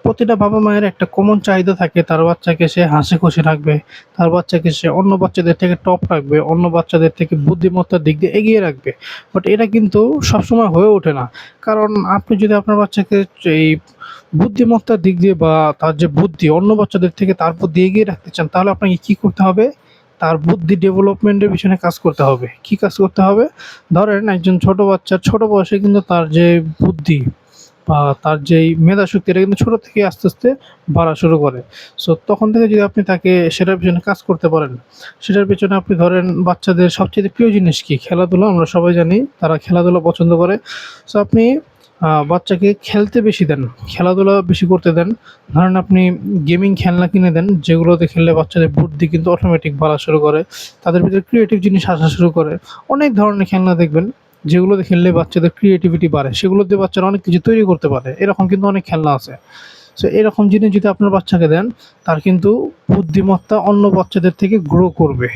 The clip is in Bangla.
প্রতিটা বাবা-মায়ের একটা কমন চাহিদা থাকে তার বাচ্চাকে সে হাসিখুশি রাখবে। তার বাচ্চাকে সে অন্য বাচ্চাদের থেকে টপ রাখবে, অন্য বাচ্চাদের থেকে বুদ্ধিমত্তার দিক দিয়ে এগিয়ে রাখবে। বাট এটা কিন্তু সবসময় হয়ে ওঠে না। কারণ আপনি যদি আপনার বাচ্চাকে এই বুদ্ধিমত্তার দিক দিয়ে বা তার যে বুদ্ধি অন্য বাচ্চাদের থেকে তার বুদ্ধি এগিয়ে রাখতে চান, তাহলে আপনাকে কি করতে হবে? তার বুদ্ধি ডেভেলপমেন্টের পিছনে কাজ করতে হবে। কি কাজ করতে হবে? ধরেন একজন ছোট বাচ্চার ছোট বয়সে কিন্তু তার যে বুদ্ধি বা তার যেই মেধাশক্তি এটা কিন্তু ছোট থেকেই আস্তে, আস্তে বাড়া শুরু করে। সো তখন থেকে যদি আপনি তাকে সেটার পেছনে কাজ করতে পারেন, সেটার পেছনে আপনি ধরেন বাচ্চাদের সবচাইতে প্রিয় জিনিস কি? খেলাধুলা। আমরা সবাই জানি তারা খেলাধুলা পছন্দ করে। সো আপনি বাচ্চাকে খেলতে বেশি দেন, খেলাধুলা বেশি করতে দেন। ধরেন আপনি গেমিং খেলনা কিনে দেন, যেগুলোতে খেললে বাচ্চাদের বুদ্ধি কিন্তু অটোমেটিক বাড়া শুরু করে। তাদের ভিতরে ক্রিয়েটিভ জিনিস আসা শুরু করে। অনেক ধরনের খেলনা দেখবেন যেগুলোতে খেললে বাচ্চাদের ক্রিয়েটিভিটি বাড়ে। সেগুলো দিয়ে বাচ্চারা অনেক কিছু তৈরি করতে পারে। এরকম কিন্তু অনেক খেলনা আছে। সো এরকম জিনিস যদি আপনার বাচ্চাকে দেন, তার কিন্তু বুদ্ধিমত্তা অন্য বাচ্চাদের থেকে গ্রো করবে।